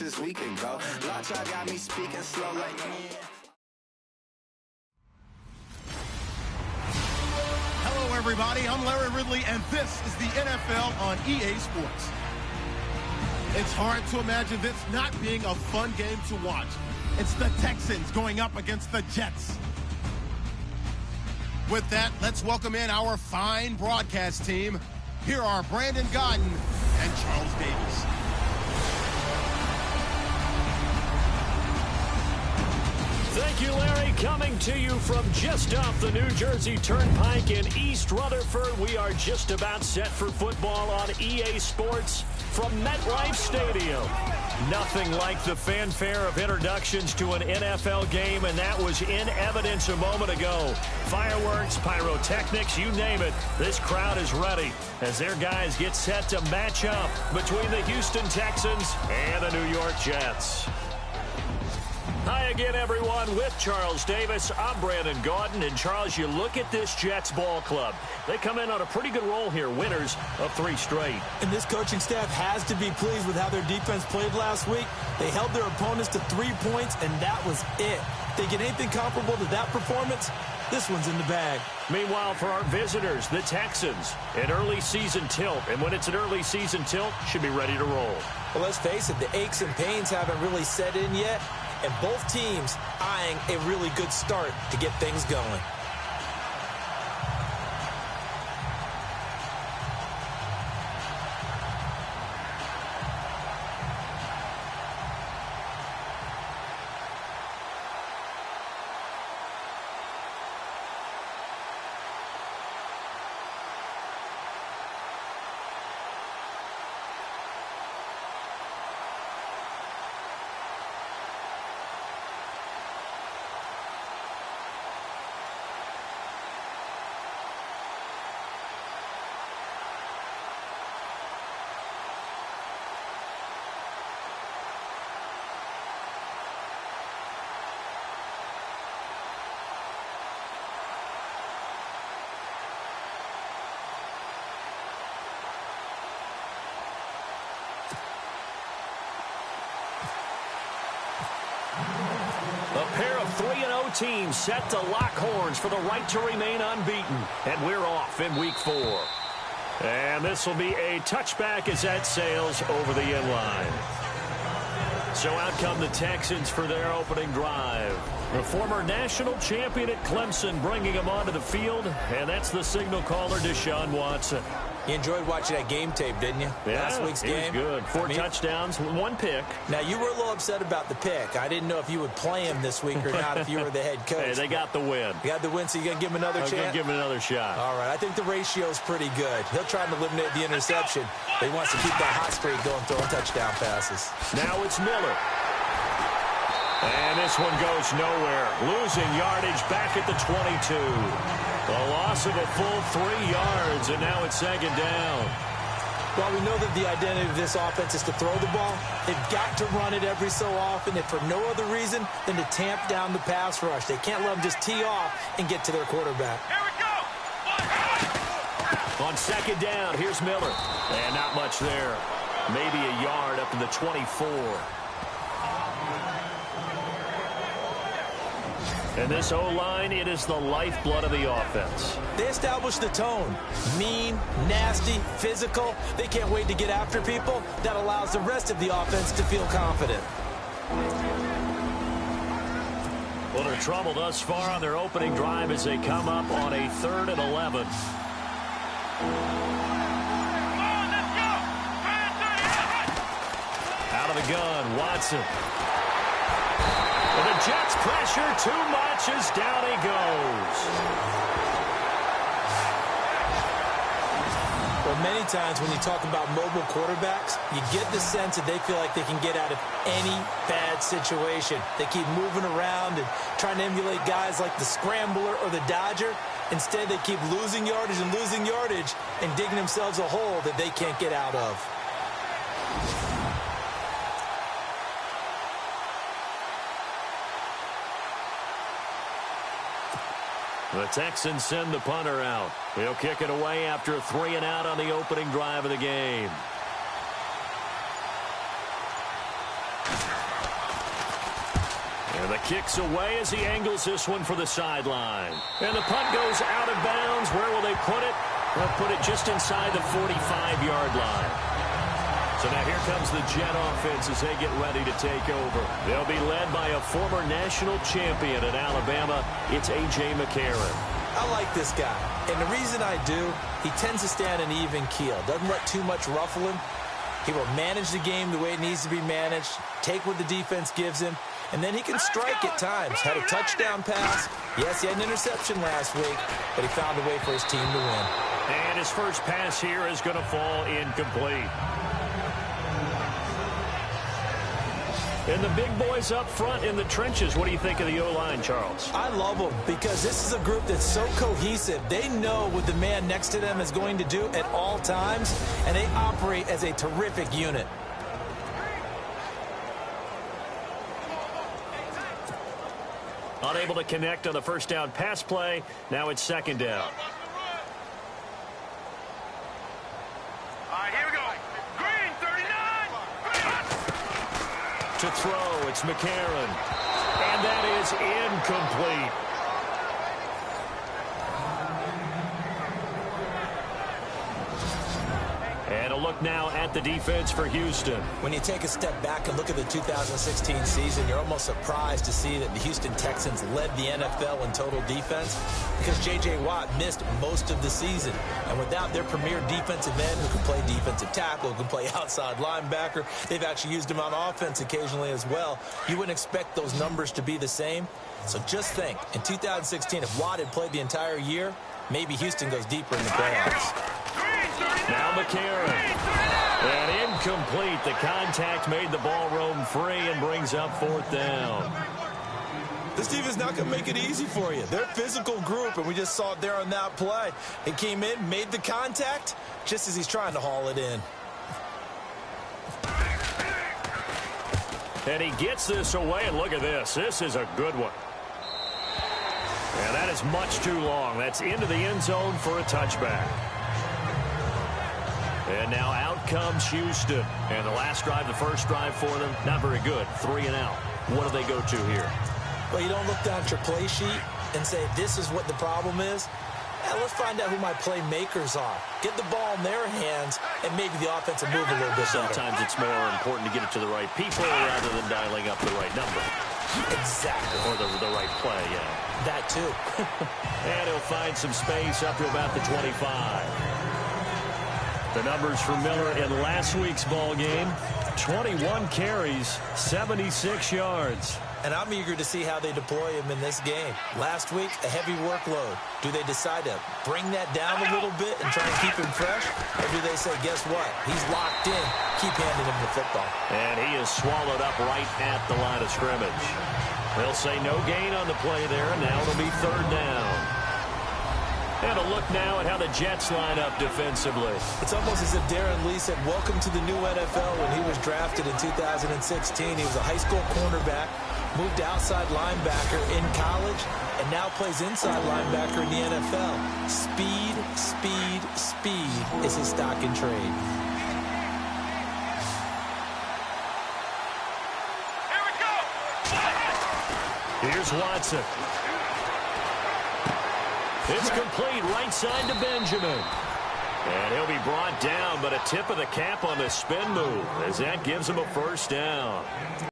places we could go. Lot y'all got me speaking slow like me. Hello, everybody. I'm Larry Ridley, and this is the NFL on EA Sports. It's hard to imagine this not being a fun game to watch. It's the Texans going up against the Jets. With that, let's welcome in our fine broadcast team. Here are Brandon Godden and Charles Davis. Thank you, Larry. Coming to you from just off the New Jersey Turnpike in East Rutherford. We are just about set for football on EA Sports from MetLife Stadium. Nothing like the fanfare of introductions to an NFL game, and that was in evidence a moment ago. Fireworks, pyrotechnics, you name it. This crowd is ready as their guys get set to match up between the Houston Texans and the New York Jets. Hi again, everyone. With Charles Davis, I'm Brandon Gaudin. And, Charles, you look at this Jets ball club. They come in on a pretty good roll here, winners of 3 straight. And this coaching staff has to be pleased with how their defense played last week. They held their opponents to 3 points, and that was it. They get anything comparable to that performance, this one's in the bag. Meanwhile, for our visitors, the Texans, an early season tilt. And when it's an early season tilt, should be ready to roll. Well, let's face it, the aches and pains haven't really set in yet. And both teams eyeing a really good start to get things going. A pair of 3-0 teams set to lock horns for the right to remain unbeaten. And we're off in week 4. And this will be a touchback as that sails over the end line. So out come the Texans for their opening drive. The former national champion at Clemson bringing him onto the field. And that's the signal caller, Deshaun Watson. You enjoyed watching that game tape, didn't you? Yeah, last week's game. It was good. 4 touchdowns, 1 pick. Now, you were a little upset about the pick. I didn't know if you would play him this week or not if you were the head coach. Hey, they got the win. You got the win, so you're going to give him another chance? I'm going to give him another shot. All right, I think the ratio's pretty good. He'll try to eliminate the interception, but he wants to keep that hot streak going, throwing touchdown passes. Now it's Miller. And this one goes nowhere. Losing yardage back at the 22. A loss of a full 3 yards, and now it's 2nd down. While we know that the identity of this offense is to throw the ball, they've got to run it every so often, if for no other reason than to tamp down the pass rush. They can't let them just tee off and get to their quarterback. Here we go. On 2nd down, here's Miller. And not much there. Maybe a yard up to the 24. And this O-line, it is the lifeblood of the offense. They establish the tone. Mean, nasty, physical. They can't wait to get after people. That allows the rest of the offense to feel confident. Little trouble thus far on their opening drive as they come up on a 3rd and 11. Out of the gun, Watson. And the Jets pressure too much as down he goes. Well, many times when you talk about mobile quarterbacks, you get the sense that they feel like they can get out of any bad situation. They keep moving around and trying to emulate guys like the Scrambler or the Dodger. Instead, they keep losing yardage and digging themselves a hole that they can't get out of. The Texans send the punter out. He'll kick it away after a 3 and out on the opening drive of the game. And the kick's away as he angles this one for the sideline. And the punt goes out of bounds. Where will they put it? They'll put it just inside the 45-yard line. So now here comes the Jet offense as they get ready to take over. They'll be led by a former national champion at Alabama. It's A.J. McCarron. I like this guy. And the reason I do, he tends to stay on an even keel. Doesn't let too much ruffle him. He will manage the game the way it needs to be managed, take what the defense gives him, and then he can strike at times. Had a touchdown pass. Yes, he had an interception last week, but he found a way for his team to win. And his first pass here is going to fall incomplete. And the big boys up front in the trenches. What do you think of the O-line, Charles? I love them because this is a group that's so cohesive. They know what the man next to them is going to do at all times, and they operate as a terrific unit. Unable to connect on the first down pass play. Now it's second down. To throw, it's McCarron. And that is incomplete. And a look now at the defense for Houston. When you take a step back and look at the 2016 season, you're almost surprised to see that the Houston Texans led the NFL in total defense because J.J. Watt missed most of the season. And without their premier defensive end who can play defensive tackle, who can play outside linebacker, they've actually used him on offense occasionally as well. You wouldn't expect those numbers to be the same. So just think, in 2016, if Watt had played the entire year, maybe Houston goes deeper in the playoffs. Now McCarron. And incomplete. The contact made the ball roam free and brings up fourth down. This team is not going to make it easy for you. They're a physical group, and we just saw it there on that play. He came in, made the contact, just as he's trying to haul it in. And he gets this away, and look at this. This is a good one. And that is much too long. That's into the end zone for a touchback. And now out comes Houston. And the last drive, the first drive for them, not very good. 3 and out. What do they go to here? Well, you don't look down at your play sheet and say, this is what the problem is. Let's find out who my playmakers are. Get the ball in their hands, and maybe the offense will move a little bit better. Sometimes it's more important to get it to the right people rather than dialing up the right number. Exactly. Or the right play, yeah. That too. And he'll find some space up to about the 25. The numbers for Miller in last week's ball game, 21 carries, 76 yards. And I'm eager to see how they deploy him in this game. Last week, a heavy workload. Do they decide to bring that down a little bit and try and keep him fresh? Or do they say, guess what? He's locked in. Keep handing him the football. And he is swallowed up right at the line of scrimmage. They'll say no gain on the play there, and now it'll be third down. And a look now at how the Jets line up defensively. It's almost as if Darren Lee said, welcome to the new NFL. When he was drafted in 2016, he was a high school cornerback, moved to outside linebacker in college, and now plays inside linebacker in the NFL. Speed, speed, speed is his stock in trade. Here we go! Here's Watson. It's complete right side to Benjamin. And he'll be brought down, but a tip of the cap on the spin move as that gives him a first down.